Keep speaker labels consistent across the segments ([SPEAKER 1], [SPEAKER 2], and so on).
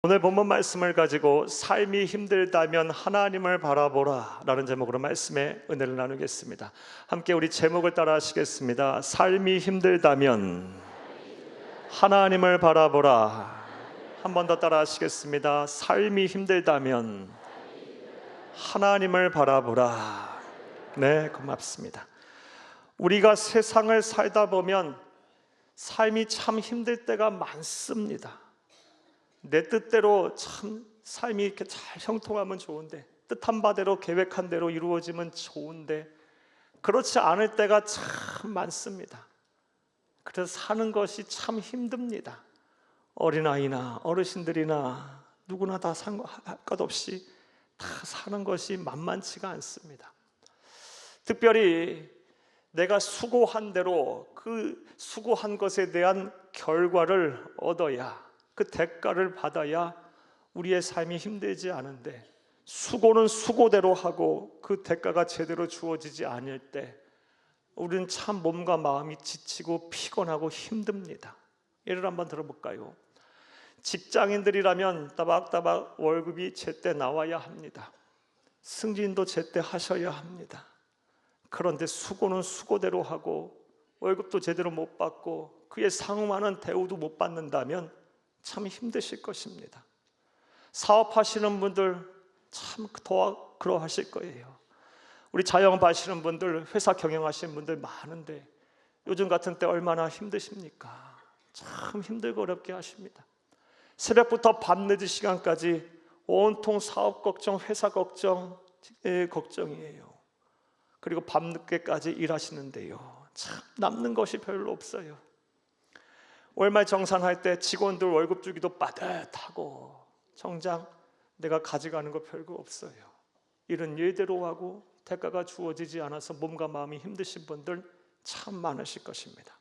[SPEAKER 1] 오늘 본문 말씀을 가지고 삶이 힘들다면 하나님을 바라보라 라는 제목으로 말씀의 은혜를 나누겠습니다. 함께 우리 제목을 따라 하시겠습니다. 삶이 힘들다면 하나님을 바라보라. 한 번 더 따라 하시겠습니다. 삶이 힘들다면 하나님을 바라보라. 네, 고맙습니다. 우리가 세상을 살다 보면 삶이 참 힘들 때가 많습니다. 내 뜻대로 참 삶이 이렇게 잘 형통하면 좋은데, 뜻한 바대로 계획한 대로 이루어지면 좋은데 그렇지 않을 때가 참 많습니다. 그래서 사는 것이 참 힘듭니다. 어린아이나 어르신들이나 누구나 다 상관할 것 없이 다 사는 것이 만만치가 않습니다. 특별히 내가 수고한 대로 그 수고한 것에 대한 결과를 얻어야, 그 대가를 받아야 우리의 삶이 힘들지 않은데, 수고는 수고대로 하고 그 대가가 제대로 주어지지 않을 때 우리는 참 몸과 마음이 지치고 피곤하고 힘듭니다. 예를 한번 들어볼까요? 직장인들이라면 따박따박 월급이 제때 나와야 합니다. 승진도 제때 하셔야 합니다. 그런데 수고는 수고대로 하고 월급도 제대로 못 받고 그에 상응하는 대우도 못 받는다면 참 힘드실 것입니다. 사업하시는 분들 참 더 그러하실 거예요. 우리 자영업 하시는 분들, 회사 경영하시는 분들 많은데 요즘 같은 때 얼마나 힘드십니까? 참 힘들고 어렵게 하십니다. 새벽부터 밤늦은 시간까지 온통 사업 걱정, 회사 걱정, 걱정이에요. 그리고 밤늦게까지 일하시는데요, 참 남는 것이 별로 없어요. 월말 정산할 때 직원들 월급 주기도 빠듯하고 정작 내가 가져가는 거 별거 없어요. 일은 일대로 하고 대가가 주어지지 않아서 몸과 마음이 힘드신 분들 참 많으실 것입니다.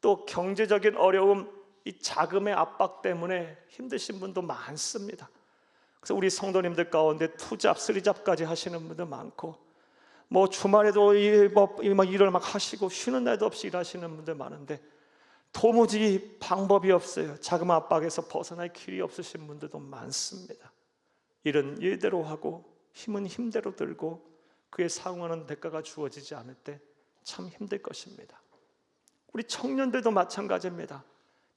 [SPEAKER 1] 또 경제적인 어려움, 이 자금의 압박 때문에 힘드신 분도 많습니다. 그래서 우리 성도님들 가운데 투잡, 쓰리잡까지 하시는 분들 많고, 뭐 주말에도 일을 막 하시고 쉬는 날도 없이 일하시는 분들 많은데 도무지 방법이 없어요. 자금 압박에서 벗어날 길이 없으신 분들도 많습니다. 일은 일대로 하고 힘은 힘대로 들고 그에 상응하는 대가가 주어지지 않을 때 참 힘들 것입니다. 우리 청년들도 마찬가지입니다.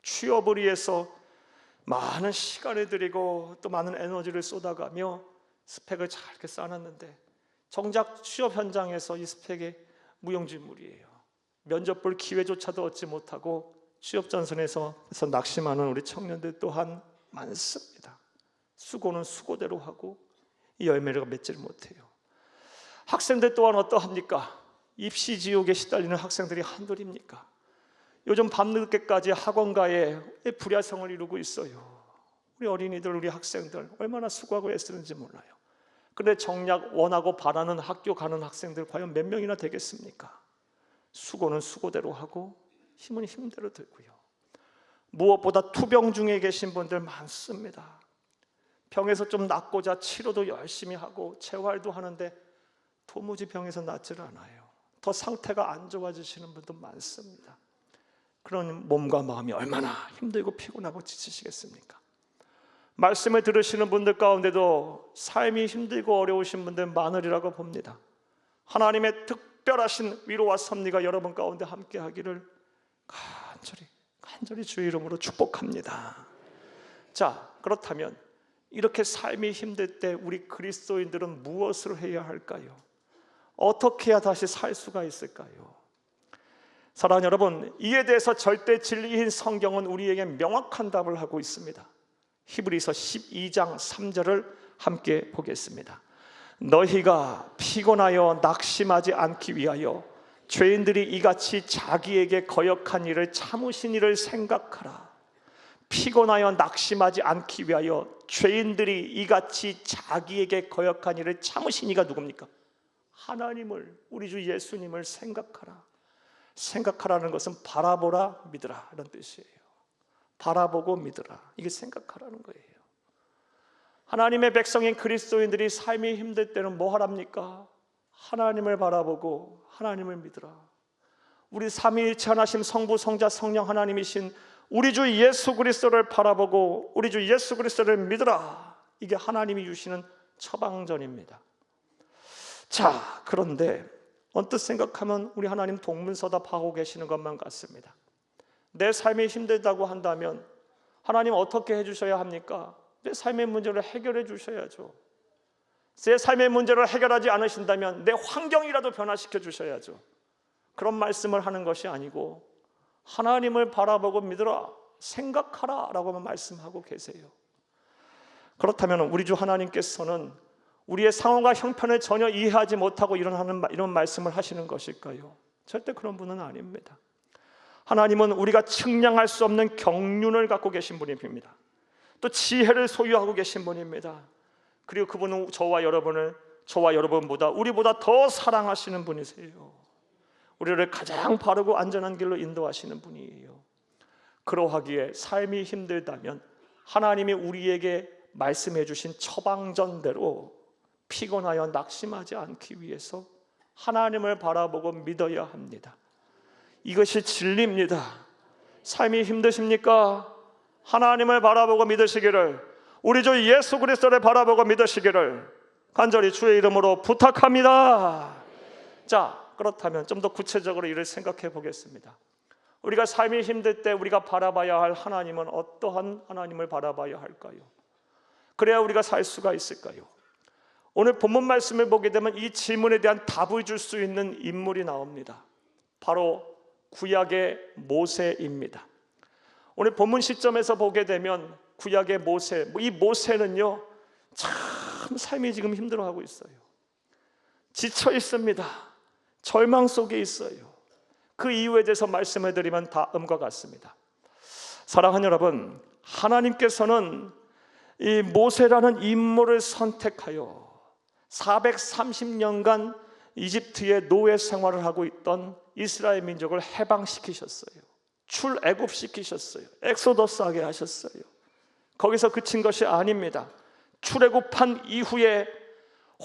[SPEAKER 1] 취업을 위해서 많은 시간을 들이고 또 많은 에너지를 쏟아가며 스펙을 잘 이렇게 쌓았는데 정작 취업 현장에서 이 스펙이 무용지물이에요. 면접 볼 기회조차도 얻지 못하고 취업 전선에서 낙심하는 우리 청년들 또한 많습니다. 수고는 수고대로 하고 이 열매를 맺지를 못해요. 학생들 또한 어떠합니까? 입시 지옥에 시달리는 학생들이 한둘입니까? 요즘 밤늦게까지 학원가에 불야성을 이루고 있어요. 우리 어린이들, 우리 학생들 얼마나 수고하고 애쓰는지 몰라요. 그런데 정작 원하고 바라는 학교 가는 학생들 과연 몇 명이나 되겠습니까? 수고는 수고대로 하고 힘은 힘대로 들고요. 무엇보다 투병 중에 계신 분들 많습니다. 병에서 좀 낫고자 치료도 열심히 하고 재활도 하는데 도무지 병에서 낫질 않아요. 더 상태가 안 좋아지시는 분도 많습니다. 그런 몸과 마음이 얼마나 힘들고 피곤하고 지치시겠습니까? 말씀을 들으시는 분들 가운데도 삶이 힘들고 어려우신 분들 많으리라고 봅니다. 하나님의 특별하신 위로와 섭리가 여러분 가운데 함께 하기를 간절히 주의 이름으로 축복합니다. 자, 그렇다면 이렇게 삶이 힘들 때 우리 그리스도인들은 무엇을 해야 할까요? 어떻게 해야 다시 살 수가 있을까요? 사랑하는 여러분, 이에 대해서 절대 진리인 성경은 우리에게 명확한 답을 하고 있습니다. 히브리서 12장 3절을 함께 보겠습니다. 너희가 피곤하여 낙심하지 않기 위하여 죄인들이 이같이 자기에게 거역한 일을 참으신 일을 생각하라. 피곤하여 낙심하지 않기 위하여 죄인들이 이같이 자기에게 거역한 일을 참으신 이가 누굽니까? 하나님을, 우리 주 예수님을 생각하라. 생각하라는 것은 바라보라, 믿으라 이런 뜻이에요. 바라보고 믿으라, 이게 생각하라는 거예요. 하나님의 백성인 그리스도인들이 삶이 힘들 때는 뭐 하랍니까? 하나님을 바라보고 하나님을 믿으라. 우리 삼위일체 하나님 성부, 성자, 성령 하나님이신 우리 주 예수 그리스도를 바라보고 우리 주 예수 그리스도를 믿으라. 이게 하나님이 주시는 처방전입니다. 자, 그런데 언뜻 생각하면 우리 하나님 동문서답하고 계시는 것만 같습니다. 내 삶이 힘들다고 한다면 하나님 어떻게 해주셔야 합니까? 내 삶의 문제를 해결해 주셔야죠. 제 삶의 문제를 해결하지 않으신다면 내 환경이라도 변화시켜 주셔야죠. 그런 말씀을 하는 것이 아니고 하나님을 바라보고 믿으라, 생각하라 라고만 말씀하고 계세요. 그렇다면 우리 주 하나님께서는 우리의 상황과 형편을 전혀 이해하지 못하고 이런 말씀을 하시는 것일까요? 절대 그런 분은 아닙니다. 하나님은 우리가 측량할 수 없는 경륜을 갖고 계신 분입니다. 또 지혜를 소유하고 계신 분입니다. 그리고 그분은 저와 여러분보다 우리보다 더 사랑하시는 분이세요. 우리를 가장 바르고 안전한 길로 인도하시는 분이에요. 그러하기에 삶이 힘들다면 하나님이 우리에게 말씀해 주신 처방전대로 피곤하여 낙심하지 않기 위해서 하나님을 바라보고 믿어야 합니다. 이것이 진리입니다. 삶이 힘드십니까? 하나님을 바라보고 믿으시기를, 우리 주 예수 그리스도를 바라보고 믿으시기를 간절히 주의 이름으로 부탁합니다. 자, 그렇다면 좀 더 구체적으로 이를 생각해 보겠습니다. 우리가 삶이 힘들 때 우리가 바라봐야 할 하나님은 어떠한 하나님을 바라봐야 할까요? 그래야 우리가 살 수가 있을까요? 오늘 본문 말씀을 보게 되면 이 질문에 대한 답을 줄 수 있는 인물이 나옵니다. 바로 구약의 모세입니다. 오늘 본문 시점에서 보게 되면 구약의 모세, 이 모세는요 참 삶이 지금 힘들어하고 있어요. 지쳐 있습니다. 절망 속에 있어요. 그 이유에 대해서 말씀을 드리면 다음과 같습니다. 사랑하는 여러분, 하나님께서는 이 모세라는 인물을 선택하여 430년간 이집트의 노예 생활을 하고 있던 이스라엘 민족을 해방시키셨어요. 출애굽시키셨어요. 엑소더스하게 하셨어요. 거기서 그친 것이 아닙니다. 출애굽한 이후에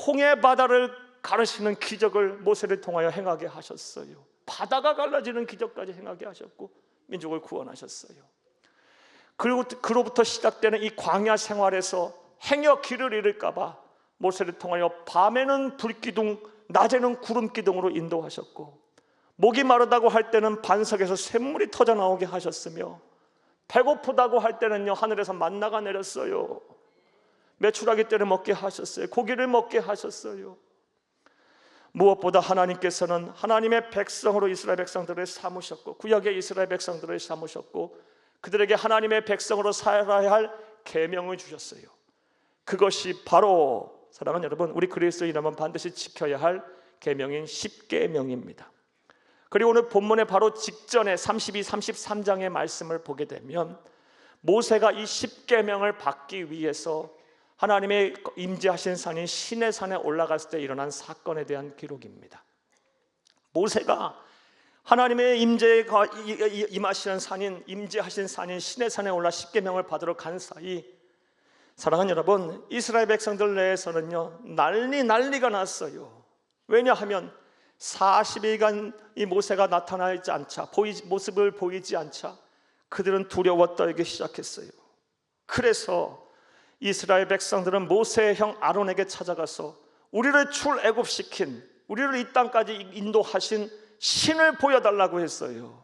[SPEAKER 1] 홍해 바다를 가르시는 기적을 모세를 통하여 행하게 하셨어요. 바다가 갈라지는 기적까지 행하게 하셨고 민족을 구원하셨어요. 그리고 그로부터 시작되는 이 광야 생활에서 행여 길을 잃을까 봐 모세를 통하여 밤에는 불기둥, 낮에는 구름기둥으로 인도하셨고, 목이 마르다고 할 때는 반석에서 샘물이 터져 나오게 하셨으며, 배고프다고 할 때는요 하늘에서 만나가 내렸어요. 메추라기 떼를 먹게 하셨어요. 고기를 먹게 하셨어요. 무엇보다 하나님께서는 하나님의 백성으로 이스라엘 백성들을 삼으셨고, 구약의 이스라엘 백성들을 삼으셨고, 그들에게 하나님의 백성으로 살아야 할 계명을 주셨어요. 그것이 바로 사랑하는 여러분, 우리 그리스도인이라면 반드시 지켜야 할 계명인 십계명입니다. 그리고 오늘 본문의 바로 직전에 32, 33장의 말씀을 보게 되면 모세가 이 십계명을 받기 위해서 하나님의 임재하신 산인 시내산에 올라갔을 때 일어난 사건에 대한 기록입니다. 모세가 하나님의 임재가 임하시는 산인, 임재하신 산인 시내산에 올라 십계명을 받으러 간 사이, 사랑하는 여러분, 이스라엘 백성들 내에서는요 난리가 났어요. 왜냐하면 40일간 이 모세가 나타나지 않자, 모습을 보이지 않자 그들은 두려워 떨기 시작했어요. 그래서 이스라엘 백성들은 모세의 형 아론에게 찾아가서 우리를 출애굽시킨, 우리를 이 땅까지 인도하신 신을 보여달라고 했어요.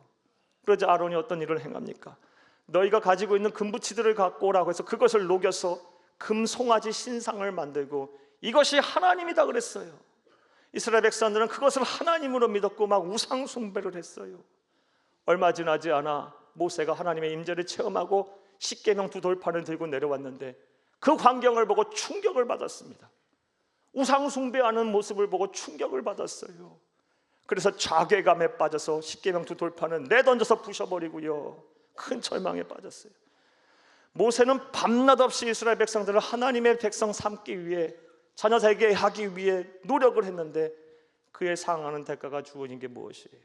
[SPEAKER 1] 그러자 아론이 어떤 일을 행합니까? 너희가 가지고 있는 금부치들을 갖고 오라고 해서 그것을 녹여서 금송아지 신상을 만들고 이것이 하나님이다 그랬어요. 이스라엘 백성들은 그것을 하나님으로 믿었고 막 우상 숭배를 했어요. 얼마 지나지 않아 모세가 하나님의 임재를 체험하고 십계명 두 돌판을 들고 내려왔는데 그 광경을 보고 충격을 받았습니다. 우상 숭배하는 모습을 보고 충격을 받았어요. 그래서 자괴감에 빠져서 십계명 두 돌판을 내던져서 부셔버리고요, 큰 절망에 빠졌어요. 모세는 밤낮 없이 이스라엘 백성들을 하나님의 백성 삼기 위해, 자녀 되게 하기 위해 노력을 했는데 그에 상하는 대가가 주어진 게 무엇이에요?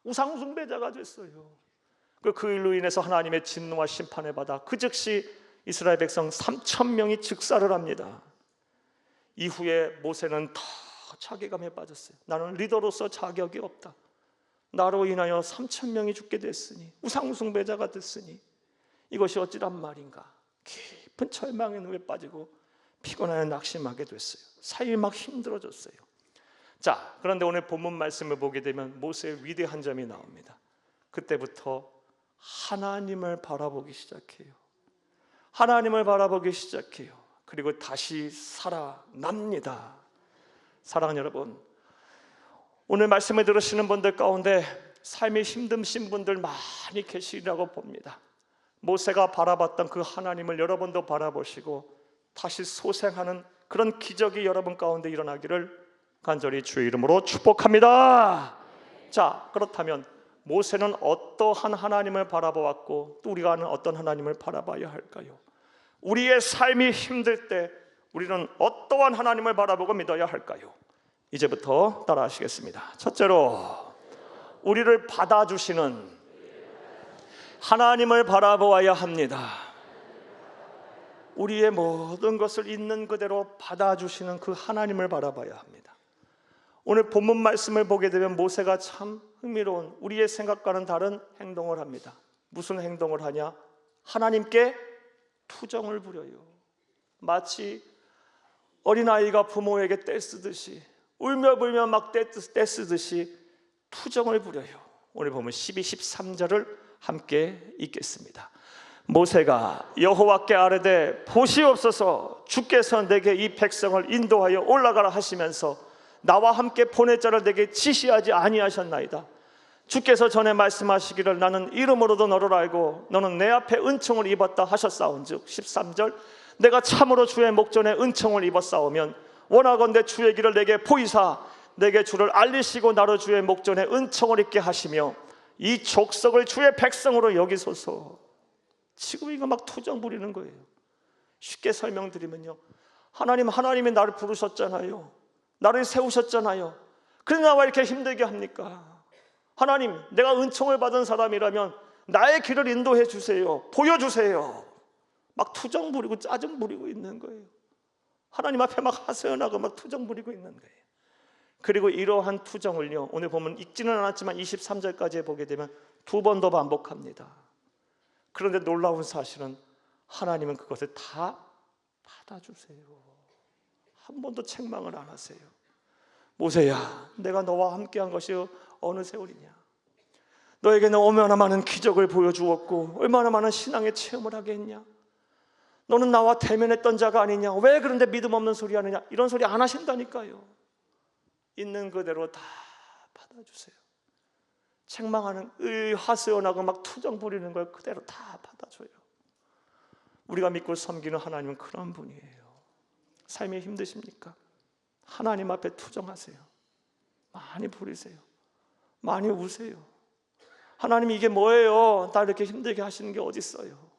[SPEAKER 1] 우상 숭배자가 됐어요. 그 일로 인해서 하나님의 진노와 심판을 받아 그 즉시 이스라엘 백성 3,000명이 즉사를 합니다. 이후에 모세는 더 자괴감에 빠졌어요. 나는 리더로서 자격이 없다. 나로 인하여 3,000명이 죽게 됐으니, 우상 숭배자가 됐으니 이것이 어찌란 말인가. 깊은 절망의 눈에 빠지고 피곤하여 낙심하게 됐어요. 삶이 막 힘들어졌어요. 자, 그런데 오늘 본문 말씀을 보게 되면 모세의 위대한 점이 나옵니다. 그때부터 하나님을 바라보기 시작해요. 하나님을 바라보기 시작해요. 그리고 다시 살아납니다. 사랑하는 여러분, 오늘 말씀을 들으시는 분들 가운데 삶이 힘드신 분들 많이 계시리라고 봅니다. 모세가 바라봤던 그 하나님을 여러분도 바라보시고 다시 소생하는 그런 기적이 여러분 가운데 일어나기를 간절히 주의 이름으로 축복합니다. 자, 그렇다면 모세는 어떠한 하나님을 바라보았고 또 우리가 아는 어떤 하나님을 바라봐야 할까요? 우리의 삶이 힘들 때 우리는 어떠한 하나님을 바라보고 믿어야 할까요? 이제부터 따라 하시겠습니다. 첫째로, 우리를 받아주시는 하나님을 바라보아야 합니다. 우리의 모든 것을 있는 그대로 받아주시는 그 하나님을 바라봐야 합니다. 오늘 본문 말씀을 보게 되면 모세가 참 흥미로운, 우리의 생각과는 다른 행동을 합니다. 무슨 행동을 하냐? 하나님께 투정을 부려요. 마치 어린아이가 부모에게 떼쓰듯이, 울며불며 막 떼쓰듯이 투정을 부려요. 오늘 보면 12, 13절을 함께 읽겠습니다. 모세가 여호와께 아뢰되 보시옵소서, 주께서 내게 이 백성을 인도하여 올라가라 하시면서 나와 함께 보낼 자를 내게 지시하지 아니하셨나이다. 주께서 전에 말씀하시기를 나는 이름으로도 너를 알고 너는 내 앞에 은총을 입었다 하셨사온즉, 13절, 내가 참으로 주의 목전에 은총을 입었사오면 원하건대 주의 길을 내게 보이사 내게 주를 알리시고 나로 주의 목전에 은총을 입게 하시며 이 족속을 주의 백성으로 여기소서. 지금 이거 막 투정 부리는 거예요. 쉽게 설명드리면요, 하나님이 나를 부르셨잖아요. 나를 세우셨잖아요. 그런데 나와 이렇게 힘들게 합니까? 하나님, 내가 은총을 받은 사람이라면 나의 길을 인도해 주세요. 보여주세요. 막 투정 부리고 짜증 부리고 있는 거예요. 하나님 앞에 막 하소연하고 막 투정 부리고 있는 거예요. 그리고 이러한 투정을요, 오늘 보면 읽지는 않았지만 23절까지 보게 되면 두 번 더 반복합니다. 그런데 놀라운 사실은 하나님은 그것을 다 받아주세요. 한 번도 책망을 안 하세요. 모세야, 내가 너와 함께한 것이 어느 세월이냐? 너에게는 얼마나 많은 기적을 보여주었고 얼마나 많은 신앙의 체험을 하게 했냐? 너는 나와 대면했던 자가 아니냐? 왜 그런데 믿음 없는 소리 하느냐? 이런 소리 안 하신다니까요. 있는 그대로 다 받아주세요. 책망하는, 하소연하고 막 투정 부리는 걸 그대로 다 받아줘요. 우리가 믿고 섬기는 하나님은 그런 분이에요. 삶이 힘드십니까? 하나님 앞에 투정하세요. 많이 부리세요. 많이 우세요. 하나님, 이게 뭐예요? 나 이렇게 힘들게 하시는 게 어디 있어요?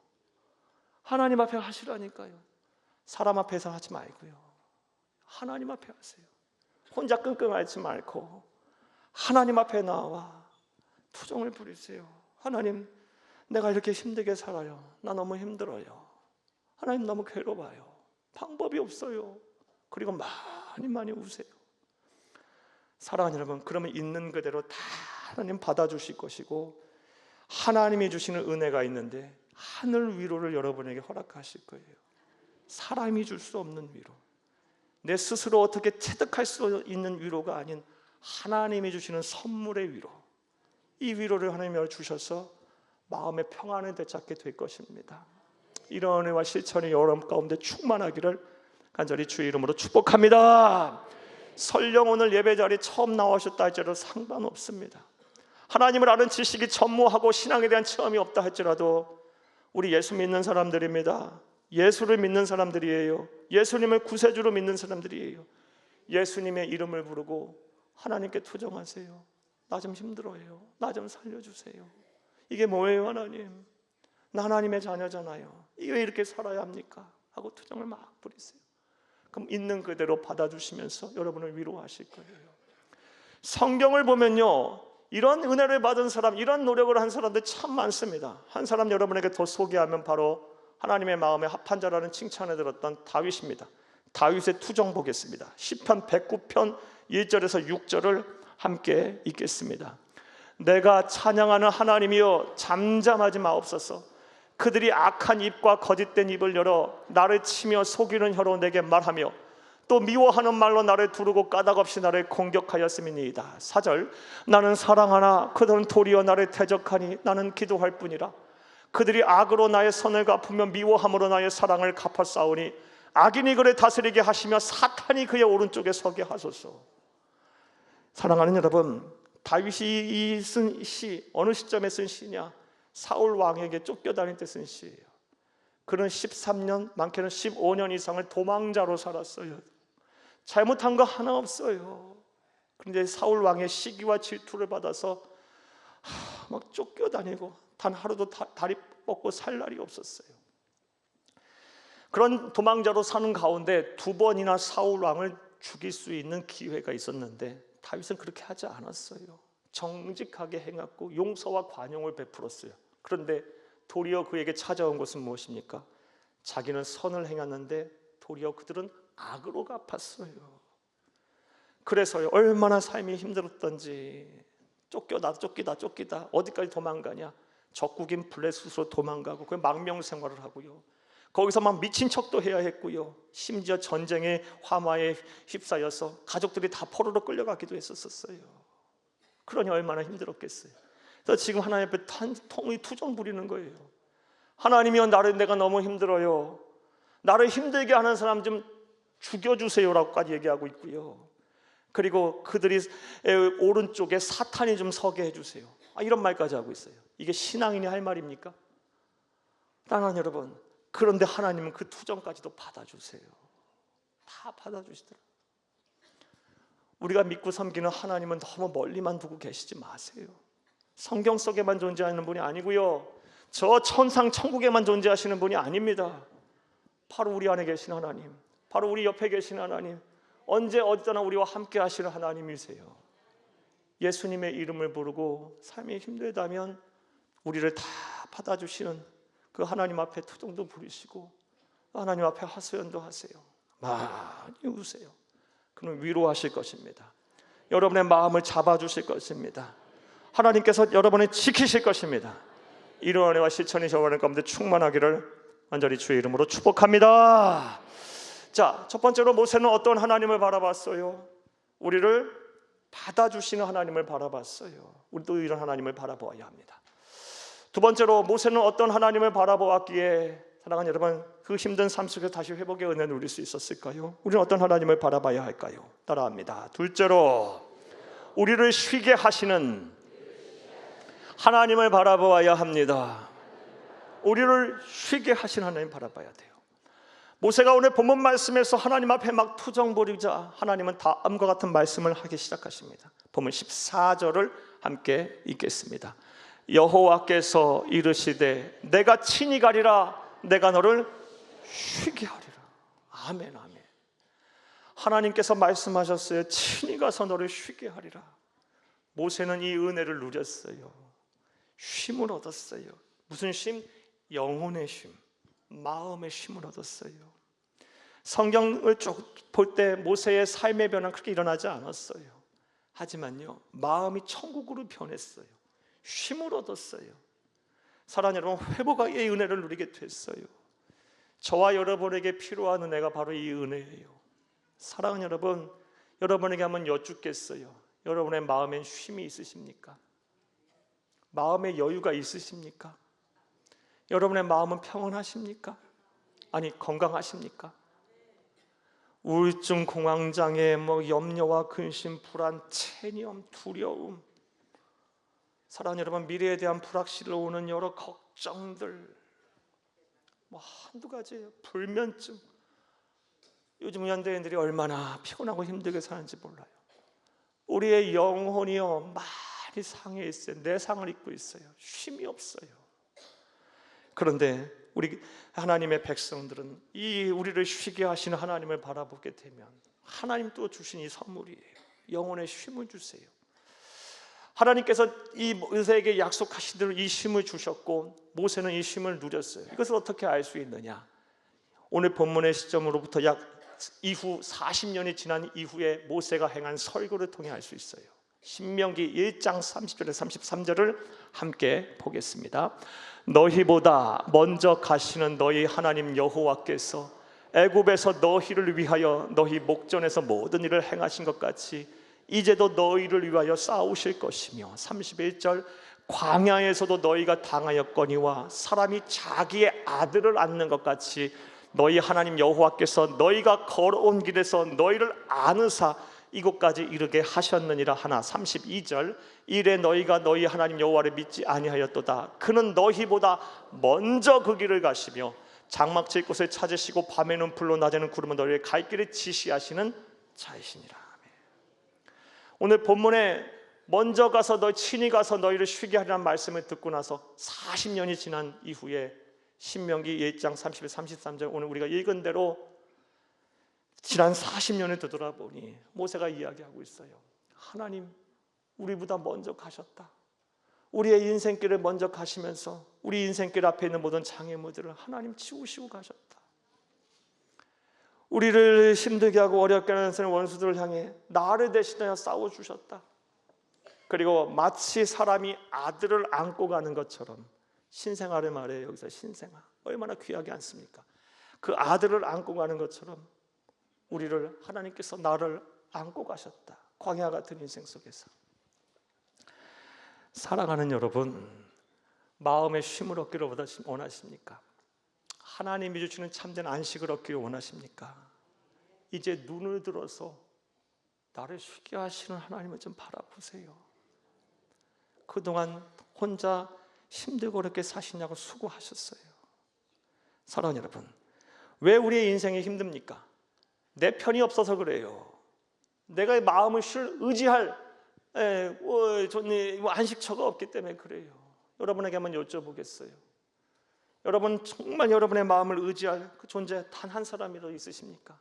[SPEAKER 1] 하나님 앞에 하시라니까요. 사람 앞에서 하지 말고요, 하나님 앞에 하세요. 혼자 끙끙 앓지 말고 하나님 앞에 나와 투정을 부리세요. 하나님, 내가 이렇게 힘들게 살아요. 나 너무 힘들어요. 하나님, 너무 괴로워요. 방법이 없어요. 그리고 많이 우세요. 사랑하는 여러분, 그러면 있는 그대로 다 하나님 받아주실 것이고 하나님이 주시는 은혜가 있는데 하늘 위로를 여러분에게 허락하실 거예요. 사람이 줄 수 없는 위로, 내 스스로 어떻게 체득할 수 있는 위로가 아닌 하나님이 주시는 선물의 위로, 이 위로를 하나님이 주셔서 마음의 평안을 되찾게 될 것입니다. 이런 은혜와 실천이 여러분 가운데 충만하기를 간절히 주의 이름으로 축복합니다. 설령 오늘 예배 자리에 처음 나오셨다 할지라도 상관없습니다. 하나님을 아는 지식이 전무하고 신앙에 대한 체험이 없다 할지라도 우리 예수 믿는 사람들입니다. 예수를 믿는 사람들이에요. 예수님을 구세주로 믿는 사람들이에요. 예수님의 이름을 부르고 하나님께 투정하세요. 나 좀 힘들어요. 나 좀 살려주세요. 이게 뭐예요? 하나님, 나 하나님의 자녀잖아요. 이게 왜 이렇게 살아야 합니까? 하고 투정을 막 부리세요. 그럼 있는 그대로 받아주시면서 여러분을 위로하실 거예요. 성경을 보면요, 이런 은혜를 받은 사람, 이런 노력을 한 사람들 참 많습니다. 한 사람 여러분에게 더 소개하면 바로 하나님의 마음에 합한 자라는 칭찬을 들었던 다윗입니다. 다윗의 투정 보겠습니다. 시편 109편 1절에서 6절을 함께 읽겠습니다. 내가 찬양하는 하나님이여 잠잠하지 마옵소서. 그들이 악한 입과 거짓된 입을 열어 나를 치며 속이는 혀로 내게 말하며 또 미워하는 말로 나를 두르고 까닭없이 나를 공격하였음이니이다. 4절, 나는 사랑하나 그들은 도리어 나를 대적하니 나는 기도할 뿐이라. 그들이 악으로 나의 선을 갚으며 미워함으로 나의 사랑을 갚아싸우니 악인이 그를 다스리게 하시며 사탄이 그의 오른쪽에 서게 하소서. 사랑하는 여러분, 다윗이 이 쓴 시 어느 시점에 쓴 시냐? 사울 왕에게 쫓겨다닐 때 쓴 시예요. 그는 13년, 많게는 15년 이상을 도망자로 살았어요. 잘못한 거 하나 없어요. 그런데 사울 왕의 시기와 질투를 받아서 막 쫓겨다니고 단 하루도 다리 뻗고 살 날이 없었어요. 그런 도망자로 사는 가운데 2번이나 사울 왕을 죽일 수 있는 기회가 있었는데 다윗은 그렇게 하지 않았어요. 정직하게 행했고 용서와 관용을 베풀었어요. 그런데 도리어 그에게 찾아온 것은 무엇입니까? 자기는 선을 행했는데 도리어 그들은 악으로 갚았어요. 그래서요, 얼마나 삶이 힘들었던지 쫓기다 어디까지 도망가냐? 적국인 블레셋으로 도망가고 그 망명 생활을 하고요. 거기서 막 미친 척도 해야 했고요. 심지어 전쟁의 화마에 휩싸여서 가족들이 다 포로로 끌려가기도 했었어요. 그러니 얼마나 힘들었겠어요. 그래서 지금 하나님 앞에 통이 투정 부리는 거예요. 하나님이여, 내가 너무 힘들어요. 나를 힘들게 하는 사람 좀 죽여주세요라고까지 얘기하고 있고요. 그리고 그들이 오른쪽에 사탄이 좀 서게 해주세요. 이런 말까지 하고 있어요. 이게 신앙인이 할 말입니까? 사랑하는 여러분, 그런데 하나님은 그 투정까지도 받아주세요. 다 받아주시더라고요. 우리가 믿고 섬기는 하나님은 너무 멀리만 두고 계시지 마세요. 성경 속에만 존재하는 분이 아니고요, 저 천상 천국에만 존재하시는 분이 아닙니다. 바로 우리 안에 계신 하나님, 바로 우리 옆에 계신 하나님, 언제 어디서나 우리와 함께 하시는 하나님이세요. 예수님의 이름을 부르고 삶이 힘들다면 우리를 다 받아주시는 그 하나님 앞에 투정도 부리시고 하나님 앞에 하소연도 하세요. 많이 우세요. 그는 위로하실 것입니다. 여러분의 마음을 잡아주실 것입니다. 하나님께서 여러분을 지키실 것입니다. 이런 은혜와 실천이 저와 가운데 충만하기를 간절히 주의 이름으로 축복합니다. 자, 첫 번째로 모세는 어떤 하나님을 바라봤어요? 우리를 받아주시는 하나님을 바라봤어요. 우리도 이런 하나님을 바라보아야 합니다. 두 번째로 모세는 어떤 하나님을 바라보았기에 사랑하는 여러분, 그 힘든 삶 속에서 다시 회복의 은혜를 누릴 수 있었을까요? 우리는 어떤 하나님을 바라봐야 할까요? 따라합니다. 둘째로 우리를 쉬게 하시는 하나님을 바라보아야 합니다. 우리를 쉬게 하시는 하나님 바라봐야 돼요. 모세가 오늘 본문 말씀에서 하나님 앞에 막 투정 부리자 하나님은 다음과 같은 말씀을 하기 시작하십니다. 본문 14절을 함께 읽겠습니다. 여호와께서 이르시되 내가 친히 가리라. 내가 너를 쉬게 하리라. 아멘, 아멘. 하나님께서 말씀하셨어요. 친히 가서 너를 쉬게 하리라. 모세는 이 은혜를 누렸어요. 쉼을 얻었어요. 무슨 쉼? 영혼의 쉼, 마음의 쉼을 얻었어요. 성경을 쭉 볼 때 모세의 삶의 변화는 그렇게 일어나지 않았어요. 하지만요, 마음이 천국으로 변했어요. 쉼을 얻었어요. 사랑하는 여러분, 회복의 은혜를 누리게 됐어요. 저와 여러분에게 필요한 은혜가 바로 이 은혜예요. 사랑하는 여러분, 여러분에게 한번 여쭙겠어요. 여러분의 마음엔 쉼이 있으십니까? 마음의 여유가 있으십니까? 여러분의 마음은 평온하십니까? 아니, 건강하십니까? 우울증, 공황장애, 염려와 근심, 불안, 체념, 두려움, 사랑하는 여러분, 미래에 대한 불확실로 오는 여러 걱정들, 한두 가지예요. 불면증. 요즘 현대인들이 얼마나 피곤하고 힘들게 사는지 몰라요. 우리의 영혼이요, 많이 상해 있어요. 내상을 입고 있어요. 쉼이 없어요. 그런데 우리 하나님의 백성들은 이 우리를 쉬게 하시는 하나님을 바라보게 되면 하나님 또 주신 이 선물이에요. 영혼의 쉼을 주세요. 하나님께서 이 모세에게 약속하신 이 쉼을 주셨고 모세는 이 쉼을 누렸어요. 이것을 어떻게 알 수 있느냐? 오늘 본문의 시점으로부터 이후 40년이 지난 이후에 모세가 행한 설교를 통해 알 수 있어요. 신명기 1장 30절에서 33절을 함께 보겠습니다. 너희보다 먼저 가시는 너희 하나님 여호와께서 애굽에서 너희를 위하여 너희 목전에서 모든 일을 행하신 것 같이 이제도 너희를 위하여 싸우실 것이며 31절 광야에서도 너희가 당하였거니와 사람이 자기의 아들을 안는 것 같이 너희 하나님 여호와께서 너희가 걸어온 길에서 너희를 안으사 이곳까지 이르게 하셨느니라 하나 32절 이래 너희가 너희 하나님 여호와를 믿지 아니하였도다. 그는 너희보다 먼저 그 길을 가시며 장막칠 곳을 찾으시고 밤에는 불로 낮에는 구름으로 너희의 갈 길을 지시하시는 자이시니라. 오늘 본문에 먼저 가서 너희 친히 가서 너희를 쉬게 하리라는 말씀을 듣고 나서 40년이 지난 이후에 신명기 1장 30절 33절 오늘 우리가 읽은 대로 지난 40년을 되돌아보니 모세가 이야기하고 있어요. 하나님 우리보다 먼저 가셨다. 우리의 인생길을 먼저 가시면서 우리 인생길 앞에 있는 모든 장애물들을 하나님 치우시고 가셨다. 우리를 힘들게 하고 어렵게 하는 원수들을 향해 나를 대신하여 싸워주셨다. 그리고 마치 사람이 아들을 안고 가는 것처럼 신생아를 말해요. 여기서 신생아 얼마나 귀하게 않습니까? 그 아들을 안고 가는 것처럼 우리를 하나님께서 나를 안고 가셨다. 광야 같은 인생 속에서. 사랑하는 여러분, 마음의 쉼을 얻기를 원하십니까? 하나님이 주시는 참된 안식을 얻기를 원하십니까? 이제 눈을 들어서 나를 쉬게 하시는 하나님을 좀 바라보세요. 그동안 혼자 힘들고 어렵게 사시냐고 수고하셨어요. 사랑하는 여러분, 왜 우리의 인생이 힘듭니까? 내 편이 없어서 그래요. 내가 마음을 의지할 안식처가 없기 때문에 그래요. 여러분에게 한번 여쭤보겠어요. 여러분 정말 여러분의 마음을 의지할 그 존재 단 한 사람이라도 있으십니까?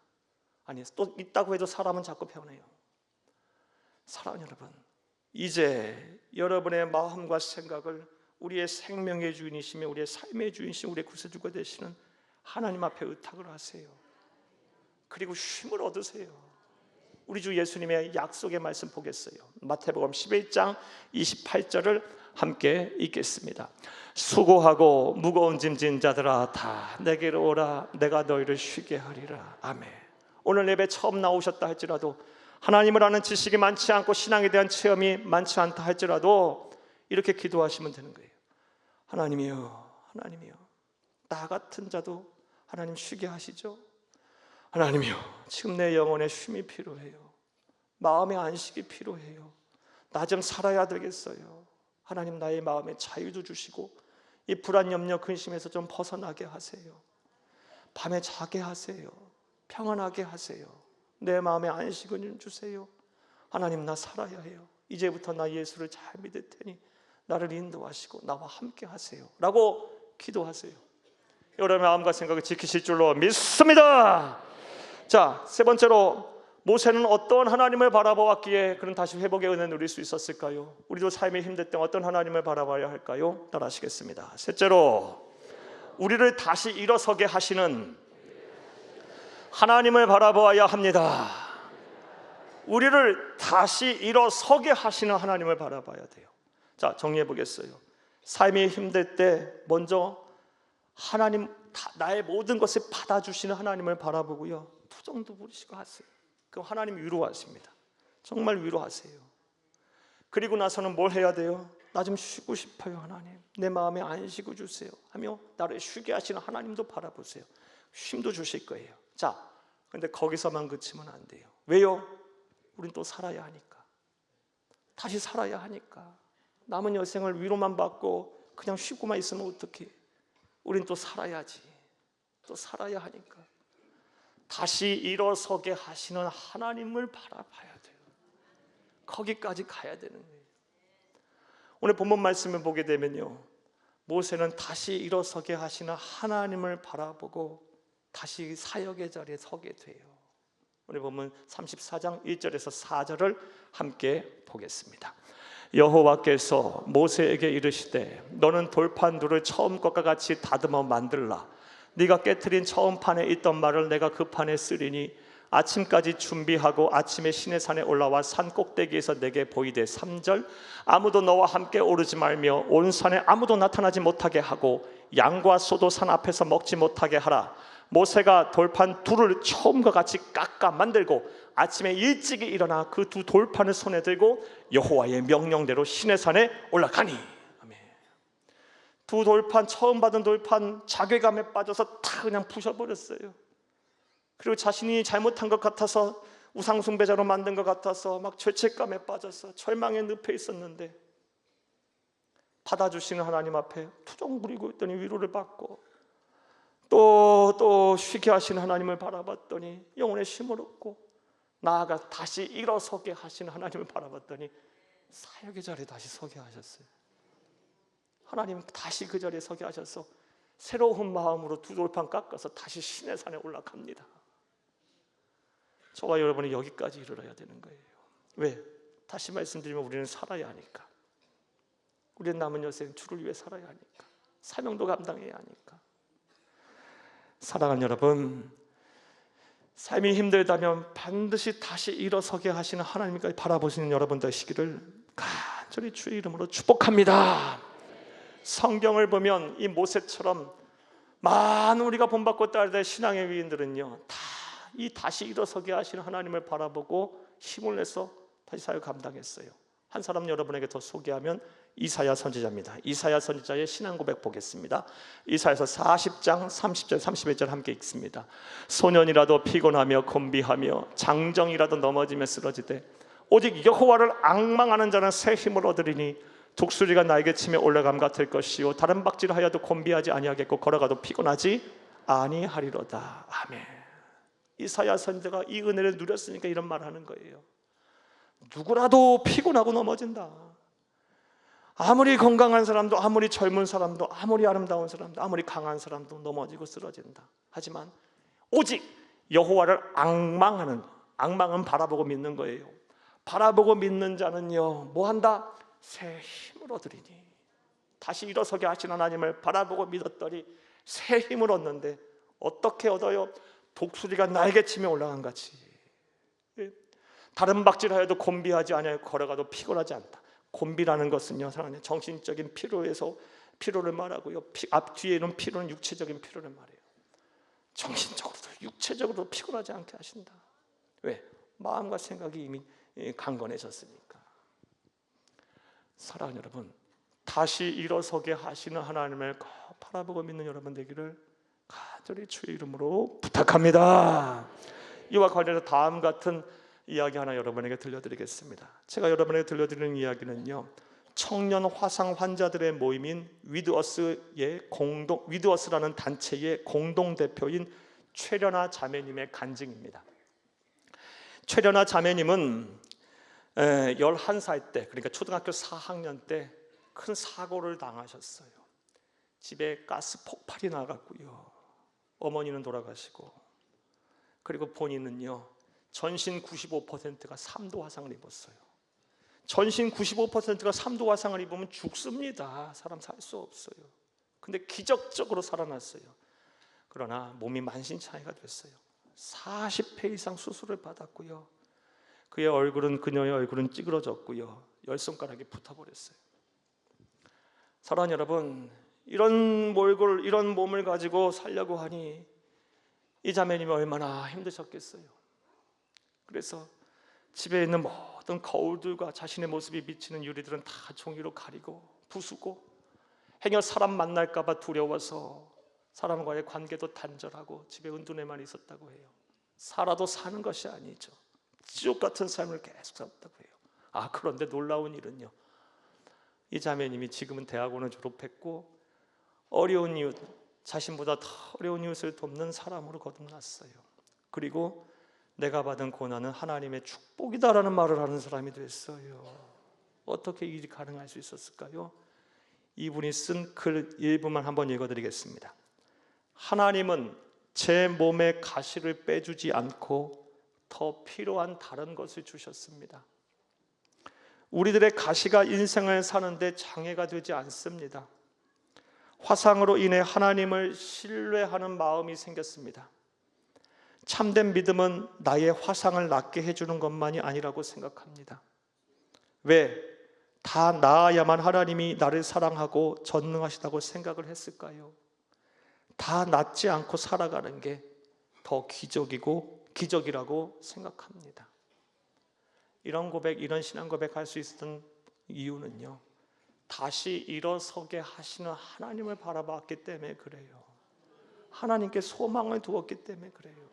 [SPEAKER 1] 아니, 또 있다고 해도 사람은 자꾸 변해요. 사랑하는 여러분, 이제 여러분의 마음과 생각을 우리의 생명의 주인이시며 우리의 삶의 주인이시며 우리의 구세주가 되시는 하나님 앞에 의탁을 하세요. 그리고 쉼을 얻으세요. 우리 주 예수님의 약속의 말씀 보겠어요. 마태복음 11장 28절을 함께 읽겠습니다. 수고하고 무거운 짐 진 자들아 다 내게로 오라 내가 너희를 쉬게 하리라. 아멘. 오늘 예배 처음 나오셨다 할지라도 하나님을 아는 지식이 많지 않고 신앙에 대한 체험이 많지 않다 할지라도 이렇게 기도하시면 되는 거예요. 하나님이여, 하나님이여, 나 같은 자도 하나님 쉬게 하시죠. 하나님이여, 지금 내 영혼에 쉼이 필요해요. 마음의 안식이 필요해요. 나 좀 살아야 되겠어요. 하나님 나의 마음에 자유도 주시고 이 불안, 염려, 근심에서 좀 벗어나게 하세요. 밤에 자게 하세요. 평안하게 하세요. 내 마음에 안식을 좀 주세요. 하나님 나 살아야 해요. 이제부터 나 예수를 잘 믿을 테니 나를 인도하시고 나와 함께 하세요 라고 기도하세요. 여러분의 마음과 생각을 지키실 줄로 믿습니다. 자, 세 번째로 모세는 어떤 하나님을 바라보았기에 그런 다시 회복의 은혜 누릴 수 있었을까요? 우리도 삶이 힘들 때 어떤 하나님을 바라봐야 할까요? 따라 하시겠습니다. 셋째로 우리를 다시 일어서게 하시는 하나님을 바라보아야 합니다. 우리를 다시 일어서게 하시는 하나님을 바라봐야 돼요. 자, 정리해 보겠어요. 삶이 힘들 때 먼저 하나님, 나의 모든 것을 받아주시는 하나님을 바라보고요, 투정도 부리시고 하세요. 그럼 하나님 위로하십니다. 정말 위로하세요. 그리고 나서는 뭘 해야 돼요? 나 좀 쉬고 싶어요. 하나님 내 마음에 안식을 주세요 하며 나를 쉬게 하시는 하나님도 바라보세요. 쉼도 주실 거예요. 자, 근데 거기서만 그치면 안 돼요. 왜요? 우린 또 살아야 하니까. 다시 살아야 하니까. 남은 여생을 위로만 받고 그냥 쉬고만 있으면 어떡해? 우린 또 살아야지. 또 살아야 하니까. 다시 일어서게 하시는 하나님을 바라봐야 돼요. 거기까지 가야 되는 거예요. 오늘 본문 말씀을 보게 되면요, 모세는 다시 일어서게 하시는 하나님을 바라보고 다시 사역의 자리에 서게 돼요. 오늘 본문 34장 1절에서 4절을 함께 보겠습니다. 여호와께서 모세에게 이르시되 너는 돌판 둘을 처음 것과 같이 다듬어 만들라. 네가 깨트린 처음 판에 있던 말을 내가 그 판에 쓰리니 아침까지 준비하고 아침에 시내산에 올라와 산 꼭대기에서 내게 보이되 3절 아무도 너와 함께 오르지 말며 온 산에 아무도 나타나지 못하게 하고 양과 소도 산 앞에서 먹지 못하게 하라. 모세가 돌판 둘을 처음과 같이 깎아 만들고 아침에 일찍이 일어나 그 두 돌판을 손에 들고 여호와의 명령대로 시내산에 올라가니. 아멘. 두 돌판, 처음 받은 돌판 자괴감에 빠져서 다 그냥 부셔버렸어요. 그리고 자신이 잘못한 것 같아서 우상숭배자로 만든 것 같아서 막 죄책감에 빠져서 절망에 늪에 있었는데 받아주시는 하나님 앞에 투정 부리고 있더니 위로를 받고 또 쉬게 하시는 하나님을 바라봤더니 영혼의 쉼을 얻고 나아가 다시 일어서게 하시는 하나님을 바라봤더니 사역의 자리에 다시 서게 하셨어요. 하나님은 다시 그 자리에 서게 하셔서 새로운 마음으로 두 돌판 깎아서 다시 시내산에 올라갑니다. 저와 여러분이 여기까지 이르러야 되는 거예요. 왜? 다시 말씀드리면 우리는 살아야 하니까. 우리는 남은 여생 주를 위해 살아야 하니까. 사명도 감당해야 하니까. 사랑하는 여러분, 삶이 힘들다면 반드시 다시 일어서게 하시는 하나님까지 바라보시는 여러분 되시기를 간절히 주의 이름으로 축복합니다. 성경을 보면 이 모세처럼 많은 우리가 본받고 따르는 신앙의 위인들은요, 다 이 다시 일어서게 하시는 하나님을 바라보고 힘을 내서 다시 사역 감당했어요. 한 사람 여러분에게 더 소개하면 이사야 선지자입니다. 이사야 선지자의 신앙 고백 보겠습니다. 이사야서 40장 30절 31절 함께 읽습니다. 소년이라도 피곤하며 곤비하며 장정이라도 넘어지며 쓰러지되 오직 여호와를 앙망하는 자는 새 힘을 얻으리니 독수리가 날개 치며 올라감 같을 것이요 다른 박질하여도 곤비하지 아니하겠고 걸어가도 피곤하지 아니하리로다. 아멘. 이사야 선지자가 이 은혜를 누렸으니까 이런 말을 하는 거예요. 누구라도 피곤하고 넘어진다. 아무리 건강한 사람도, 아무리 젊은 사람도, 아무리 아름다운 사람도, 아무리 강한 사람도 넘어지고 쓰러진다. 하지만 오직 여호와를 앙망하는, 앙망은 바라보고 믿는 거예요. 바라보고 믿는 자는요 뭐한다? 새 힘을 얻으리니. 다시 일어서게 하신 하나님을 바라보고 믿었더니 새 힘을 얻는데 어떻게 얻어요? 독수리가 날개치며 올라간 같이. 다른 박질하여도 곤비하지 아니하고 걸어가도 피곤하지 않다. 곤비라는 것은요, 사랑하는 정신적인 피로에서 피로를 말하고요. 앞 뒤에 있는 피로는 육체적인 피로를 말해요. 정신적으로도 육체적으로도 피곤하지 않게 하신다. 왜? 마음과 생각이 이미 강건해졌으니까. 사랑하는 여러분, 다시 일어서게 하시는 하나님을 바라보고 믿는 여러분 되기를 간절히 주의 이름으로 부탁합니다. 이와 관련해서 다음 같은 이야기 하나 여러분에게 들려드리겠습니다. 제가 여러분에게 들려드리는 이야기는요, 청년 화상 환자들의 모임인 위드어스라는 단체의 공동 대표인 최련아 자매님의 간증입니다. 최련아 자매님은 11살 때, 그러니까 초등학교 4학년 때 큰 사고를 당하셨어요. 집에 가스 폭발이 나갔고요. 어머니는 돌아가시고, 그리고 본인은요 전신 95%가 3도 화상을 입었어요. 전신 95%가 3도 화상을 입으면 죽습니다. 사람 살 수 없어요. 근데 기적적으로 살아났어요. 그러나 몸이 만신창이가 됐어요. 40회 이상 수술을 받았고요. 그녀의 얼굴은 찌그러졌고요. 10손가락이 붙어버렸어요. 사랑하는 여러분, 이런 몸을 가지고 살려고 하니 이 자매님이 얼마나 힘드셨겠어요. 그래서 집에 있는 모든 거울들과 자신의 모습이 비치는 유리들은 다 종이로 가리고 부수고, 행여 사람 만날까 봐 두려워서 사람과의 관계도 단절하고 집에 은둔에만 있었다고 해요. 살아도 사는 것이 아니죠. 지옥 같은 삶을 계속 살았다고 해요. 그런데 놀라운 일은요, 이 자매님이 지금은 대학원을 졸업했고 어려운 이웃, 자신보다 더 어려운 이웃을 돕는 사람으로 거듭났어요. 그리고 내가 받은 고난은 하나님의 축복이다라는 말을 하는 사람이 됐어요. 어떻게 일이 가능할 수 있었을까요? 이분이 쓴 글 일부만 한번 읽어드리겠습니다. 하나님은 제 몸에 가시를 빼주지 않고 더 필요한 다른 것을 주셨습니다. 우리들의 가시가 인생을 사는데 장애가 되지 않습니다. 화상으로 인해 하나님을 신뢰하는 마음이 생겼습니다. 참된 믿음은 나의 화상을 낫게 해주는 것만이 아니라고 생각합니다. 왜? 다 나아야만 하나님이 나를 사랑하고 전능하시다고 생각을 했을까요? 다 낫지 않고 살아가는 게 더 기적이라고 생각합니다. 이런 고백, 이런 신앙 고백할 수 있었던 이유는요, 다시 일어서게 하시는 하나님을 바라봤기 때문에 그래요. 하나님께 소망을 두었기 때문에 그래요.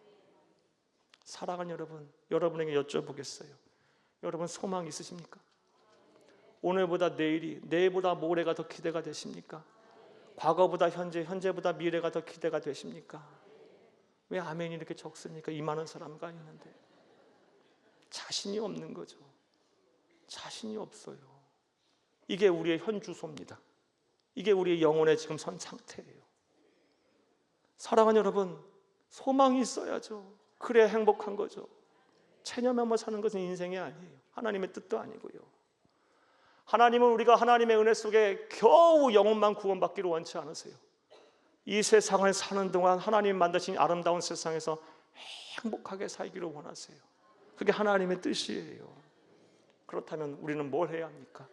[SPEAKER 1] 사랑하는 여러분, 여러분에게 여쭤보겠어요. 여러분 소망 있으십니까? 오늘보다 내일이, 내일보다 모레가 더 기대가 되십니까? 과거보다 현재, 현재보다 미래가 더 기대가 되십니까? 왜 아멘이 이렇게 적습니까? 이 많은 사람과 있는데 자신이 없는 거죠. 자신이 없어요. 이게 우리의 현 주소입니다. 이게 우리의 영혼의 지금 선 상태예요. 사랑하는 여러분, 소망이 있어야죠. 그래야 행복한 거죠. 체념하며 사는 것은 인생이 아니에요. 하나님의 뜻도 아니고요. 하나님은 우리가 하나님의 은혜 속에 겨우 영혼만 구원받기를 원치 않으세요. 이 세상을 사는 동안 하나님 만드신 아름다운 세상에서 행복하게 살기를 원하세요. 그게 하나님의 뜻이에요. 그렇다면 우리는 뭘 해야 합니까?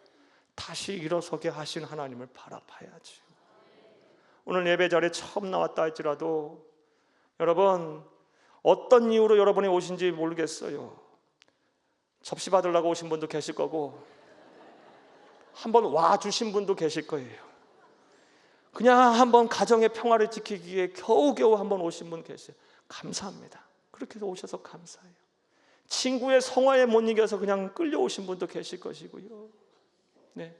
[SPEAKER 1] 다시 일어서게 하신 하나님을 바라봐야죠. 오늘 예배 자리에 처음 나왔다 할지라도 여러분, 어떤 이유로 여러분이 오신지 모르겠어요. 접시 받으려고 오신 분도 계실 거고, 한번 와주신 분도 계실 거예요. 그냥 한번 가정의 평화를 지키기 위해 겨우겨우 한번 오신 분 계세요. 감사합니다. 그렇게 해서 오셔서 감사해요. 친구의 성화에 못 이겨서 그냥 끌려오신 분도 계실 것이고요. 네,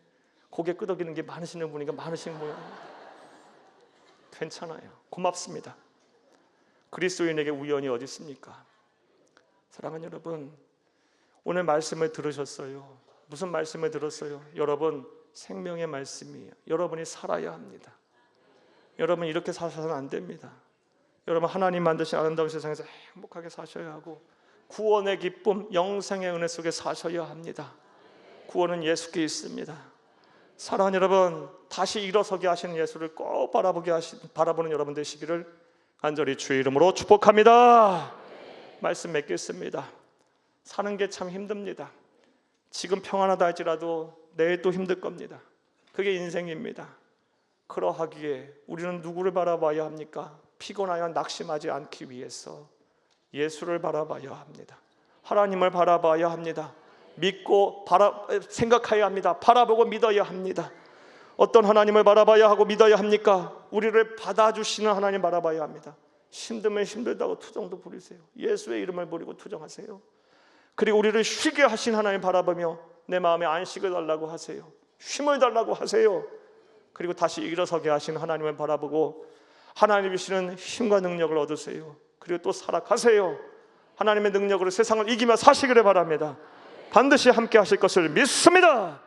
[SPEAKER 1] 고개 끄덕이는 게 많으시는 분이니까 많으신 모양입니다. 괜찮아요. 고맙습니다. 그리스도인에게 우연이 어디 있습니까? 사랑하는 여러분, 오늘 말씀을 들으셨어요. 무슨 말씀을 들었어요? 여러분, 생명의 말씀이에요. 여러분이 살아야 합니다. 여러분 이렇게 사셔서는 안 됩니다. 여러분 하나님 만드신 아름다운 세상에서 행복하게 사셔야 하고, 구원의 기쁨, 영생의 은혜 속에 사셔야 합니다. 구원은 예수께 있습니다. 사랑하는 여러분, 다시 일어서게 하시는 예수를 꼭 바라보는 여러분 되시기를 간절히 주의 이름으로 축복합니다. 말씀 맺겠습니다. 사는 게 참 힘듭니다. 지금 평안하다 할지라도 내일 또 힘들 겁니다. 그게 인생입니다. 그러하기에 우리는 누구를 바라봐야 합니까? 피곤하여 낙심하지 않기 위해서 예수를 바라봐야 합니다. 하나님을 바라봐야 합니다. 믿고 생각해야 합니다. 바라보고 믿어야 합니다. 어떤 하나님을 바라봐야 하고 믿어야 합니까? 우리를 받아주시는 하나님 바라봐야 합니다. 힘들면 힘들다고 투정도 부리세요. 예수의 이름을 부리고 투정하세요. 그리고 우리를 쉬게 하신 하나님 바라보며 내 마음에 안식을 달라고 하세요. 쉼을 달라고 하세요. 그리고 다시 일어서게 하신 하나님을 바라보고 하나님이 주시는 힘과 능력을 얻으세요. 그리고 또 살아가세요. 하나님의 능력으로 세상을 이기며 사시기를 바랍니다. 반드시 함께 하실 것을 믿습니다.